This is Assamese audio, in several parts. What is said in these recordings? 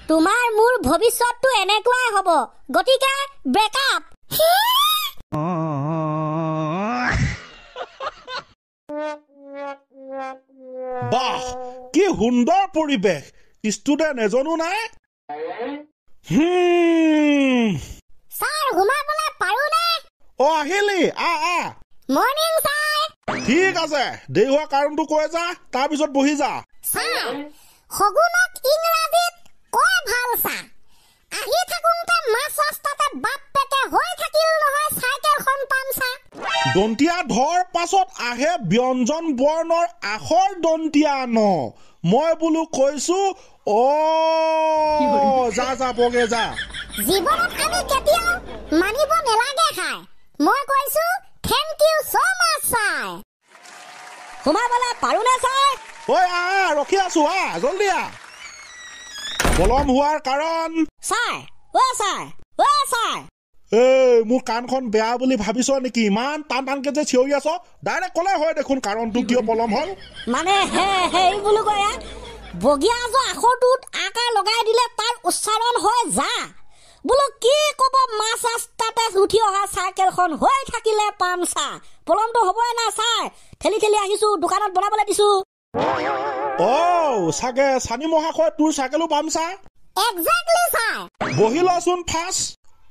তোমাৰ মোৰ ভৱিষ্যতটো এনেকুৱাই হ'ব গতিকে ব্ৰেকআপ বাহ কি সুন্দৰ পৰিৱেশ ষ্টুডেন্ট এজনো নাই স্যাৰ ঘুমাবলৈ পাৰোনে আহিলি মৰ্নিং স্যাৰ ঠিক আছে দেৰি হোৱা কাৰণটো কৈ যা তাৰপিছত বহি যা স্যাৰ সগুণক ইংৰাজীত কয় ভাল চা আহি থাকোঁতে মাছ ৰাস্তাতে বাপ পেটে হৈ থাকিল নহয় চাইকেলখন পামচা দন্তীয়া ধৰ পাছত আহে ব্যঞ্জন বৰ্ণৰ আখৰ দন্তীয়া ন মই বোলো কৈছো যা যা বগে যা জীৱনত আমি কেতিয়াও মানিব নেলাগে খাই মই কৈছো থেংক ইউ সো মাচ ছাৰ ঘুমাবলৈ পাৰোনে ছাৰ ৰখি আছো জলদি পলম হোৱাৰ কাৰণ ছাৰ মোৰ কাণখন বেয়া বুলি ভাবিছ নেকি ইমান টানকে যে চিঞৰি আছ ডাইৰেক্ট কলে হয় দেখোন কাৰণটো কিয় পলম হল মানে হেই বোলো কয়া বগীয়া আখৰটোত আকাৰ লগাই দিলে তাৰ উচ্চাৰণ হয় যা বোলো কি কব মাছ ৰাস্তাতে উঠি অহা চাইকেলখন হৈ থাকিলে পাম চা পলমটো হ'বই না ছাৰ ঠেলি আহিছো দোকানত বনাবলৈ দিছো চাগে চানি মহাশয় তোৰ চাইকেলো পাম চা এক্সেক্টলি ছাৰ বহি লচোন first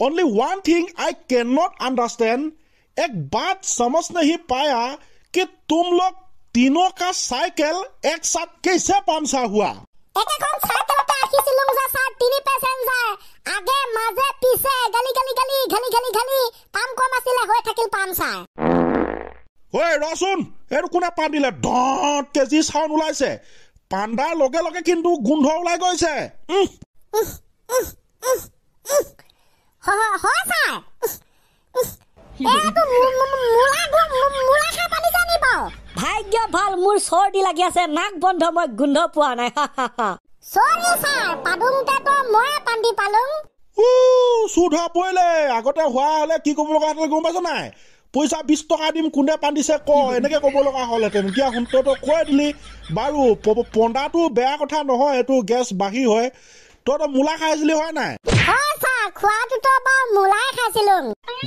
Only one thing I cannot understand एक बात समझ नहीं पाया कि तुम लोग तीनों का साइकिल एक साथ कैसे पामसा हुआ एक साइकिलতে আখিছিলুং যে স্যার তিনি প্যাসেঞ্জার আগে মাঝে পিছে গলি কাম কম আছিল হৈ থাকিল পামসা ৰচোন এৰ কোনে পান দিলে ডট কেজি সাউন্ড ওলাইছে পান্ডাৰ লগে লগে কিন্তু গোন্ধ ওলাই গৈছে হয় স্যাৰ ভাগ্য ভাল মোৰ চৰ্দি লাগি আছে নাক বন্ধ মই গোন্ধ পোৱা নাই সৰি স্যাৰ পাদুংতে তো মই পান্দি পালুং সুধা পইলে আগতে হোৱা হলে কি ক'ব লগা হলে গম পাইছ নাই পইচা 20 টকা দিম কোনে পান্দিছে ক এনেকে ক'ব লগা হলহেঁতেন এতিয়া তইতো কৈ দিলি বাৰু পন্দাটো বেয়া কথা নহয় এইটো গেছ বাঢ়ি হয় তইতো মূলা খাইছিলি হয় নাই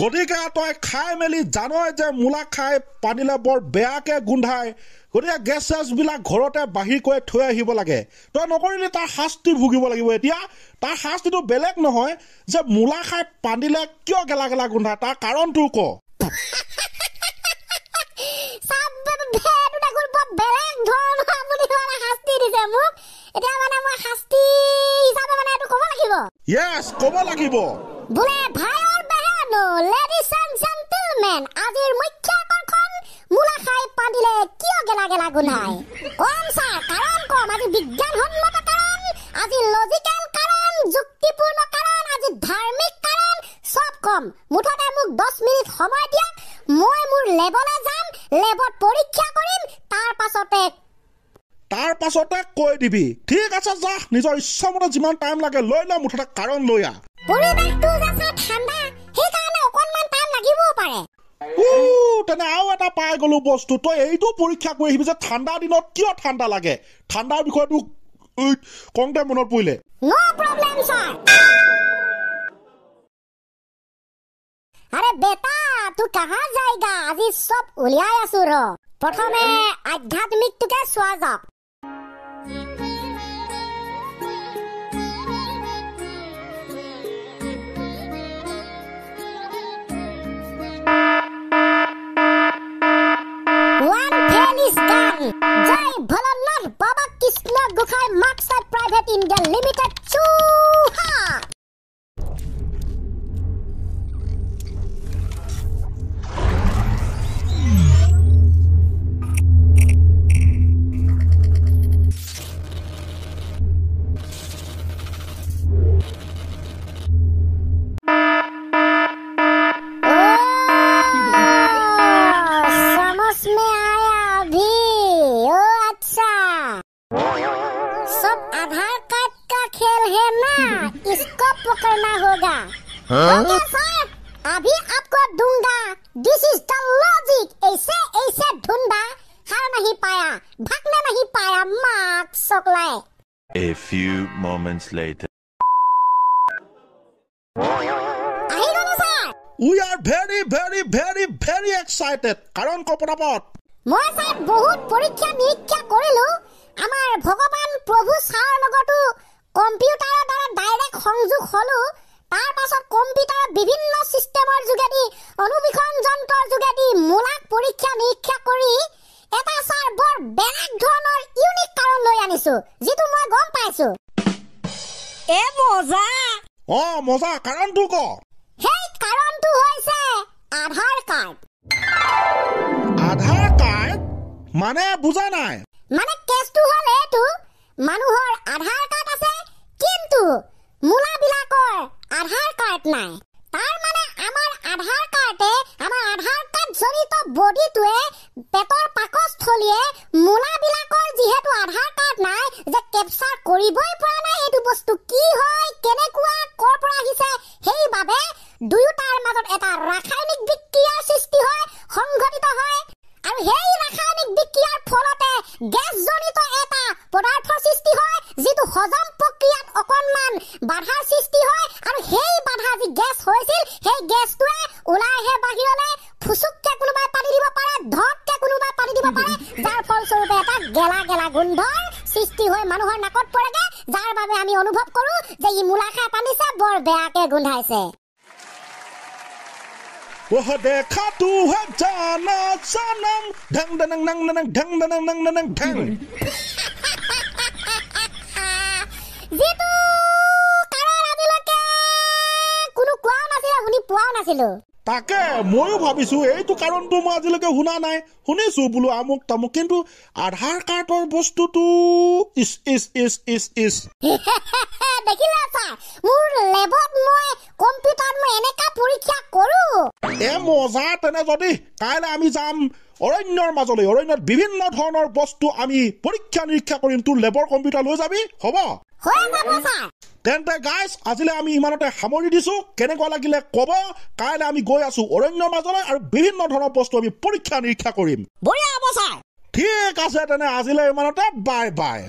গতিকে তই খাই মেলি জানই যে মূলা খাই পানিলে বৰ বেয়াকে গোন্ধাই গতিকে গেছ চেছ বিলাক ঘৰতে বাহিৰ কৰি থৈ আহিব লাগে তই নকৰিলে তাৰ শাস্তি ভুগিব লাগিব এতিয়া তাৰ শাস্তিটো বেলেগ নহয় যে মূলা খাই পানিলে কিয় গেলা গোন্ধাই তাৰ কাৰণটো ক Yes, ক'ব লাগিব বুলে ভাই और बहनो लेडीज एंड जेंटलमैन আজিৰ মুখ্য আকৰ্ষণ মুলা খাই পানিলে কিয় গেলা গুনাই কোন সা কাৰণ কম আজি বিজ্ঞানসন্মত কাৰণ আজি লজিক্যাল কাৰণ যুক্তিপূৰ্ণ কাৰণ আজি ধাৰ্মিক কাৰণ সব কম মুঠতে মোক 10 মিনিট সময় দিয়া মই মোৰ লেবলে যাম লেবত পৰীক্ষা কৰিম তাৰ পাছতে কৈ দিবি ঠিক আছে যা নিজৰ ইচ্ছামতে যিমান টাইম লাগে লৈ ল মুঠতে কাৰণ লৈ আ পৰিবেশটো যে ঠাণ্ডা সেই কাৰণে অকনমান টাইম লাগিব পাৰে তেনে আৰু এটা পাই গলো বস্তু তই এইটো পৰীক্ষা কৰি আহিবি যে ঠাণ্ডা দিনত কিয় ঠাণ্ডা লাগে ঠাণ্ডাৰ বিষয়টো কংতে মনত পৰিলে নো প্ৰবলেম ছাৰ আৰে বেটা তুই কাহা যায়গা আজি সব উলিয়াই আছো ৰ প্ৰথমে আধ্যাত্মিকটোকে চোৱা যাওক জয় ভোলানাথ বাবা কৃষ্ণ গোসাই মাৰ্কসাইড প্ৰাইভেট ইণ্ডিয়া লিমিটেড চুহা पकड़ना होगा ओके सर अभी आपको दूंगा दिस इज द लॉजिक ऐसे ढूंढा हार नहीं पाया भागना नहीं पाया मार्क्स सकलाए A few moments later আহি গলো sir we are very very very very excited কাৰণ কপটাপট মই স্যাৰ বহুত পৰীক্ষা নিৰীক্ষা কৰিলো আমাৰ ভগৱান প্ৰভু ছাৰৰ লগতো কম্পিউটাৰৰ দ্বাৰা ডাইৰেক্ট সংযোগ হলো তাৰ পাছত কম্পিউটাৰৰ বিভিন্ন সিস্টেমৰ যোগেদি অনুবীক্ষণ যন্ত্ৰৰ যোগেদি মূলাক পৰীক্ষা নিৰীক্ষা কৰি এটা স্যাৰ বৰ বেলেগ ধৰণৰ ইউনিক কাৰণ লৈ আনিছো যিটো মই গম পাইছো এ মজা মজা কাৰণটো ক সেই কাৰণটো হৈছে আধাৰ কাৰ্ড আধাৰ কাৰ্ড মানে বুজা নাই মানে কেছটো হল এইটো মানুহৰ আধাৰ কাৰ্ড আছে কিন্তু মূলাবিলাকৰ আধাৰ কাৰ্ড নাই তাৰ মানে আমাৰ আধাৰ কাৰ্ডে আমাৰ আধাৰ কাৰ্ড জড়িত বডিটোৱে পেটৰ পাকস্থলীয়ে মূলাবিলাকৰ যিহেতু আধাৰ কাৰ্ড নাই যে কেপচাৰ কৰিবই পৰা নাই এইটো বস্তু কি হয় কেনেকুৱা কৰ পৰা আহিছে সেইবাবে দুয়োটাৰ মাজত এটা ৰাসায়নিক বিক্ৰিয়াৰ সৃষ্টি হয় সংঘটিত হয় আৰু সেই ৰাসায়নিক বিক্ৰিয়াৰ ফলতে গেছজনিত এটা পদাৰ্থৰ সৃষ্টি হয় যিটো হজম প্ৰক্ৰিয়াত অকণমান বাধাৰ সৃষ্টি হয় আৰু সেই বাধা যি গেছ হৈছিল সেই গেছটোৱে ওলাই আহে বাহিৰলৈ ফুচুককে কোনোবাই পানী দিব পাৰে ধককে কোনোবাই পানী দিব পাৰে যাৰ ফলস্বৰূপে এটা গেলা গেলা গোন্ধৰ সৃষ্টি হৈ মানুহৰ নাকত পৰেগে যাৰ বাবে আমি অনুভৱ কৰো যে ই মূলা খাই পানীছে বৰ বেয়াকে গোন্ধাইছে वह देखा तू है जाना सनम ढंग डनंग नंग नंग ढंग डनंग नंग नंग ढंग যেটো কাৰণ আজিলৈকে কোনো কোৱা নাছিল শুনি পোৱা নাছিলো তাকে ময়ো ভাবিছো এইটো কাৰণটো মই আজিলৈকে শুনা নাই শুনিছো বোলো আমুক তামুক কিন্তু আধাৰ কাৰ্ডৰ বস্তুটো is is is is is দেখিলা স্যাৰ মোৰ লেবত মই কম্পিউটাৰত মই এনেকা পৰীক্ষা কৰো মজা তেনে যদি কাইলৈ আমি যাম অৰণ্যৰ মাজলৈ অৰণ্যত বিভিন্ন ধৰণৰ বস্তু আমি পৰীক্ষা নিৰীক্ষা কৰিম তোৰ লেবৰ কম্পিউটাৰ লৈ যাবি হ'ব হৈ যাব স্যাৰ তেন্তে গাইজ আজিলৈ আমি ইমানতে সামৰি দিছো কেনেকুৱা লাগিলে ক'ব কাইলৈ আমি গৈ আছো অৰণ্যৰ মাজলৈ আৰু বিভিন্ন ধৰণৰ বস্তু আমি পৰীক্ষা নিৰীক্ষা কৰিম বঢ়িয়া হ'ব স্যাৰ ঠিক আছে তেনে আজিলৈ ইমানতে বাই বাই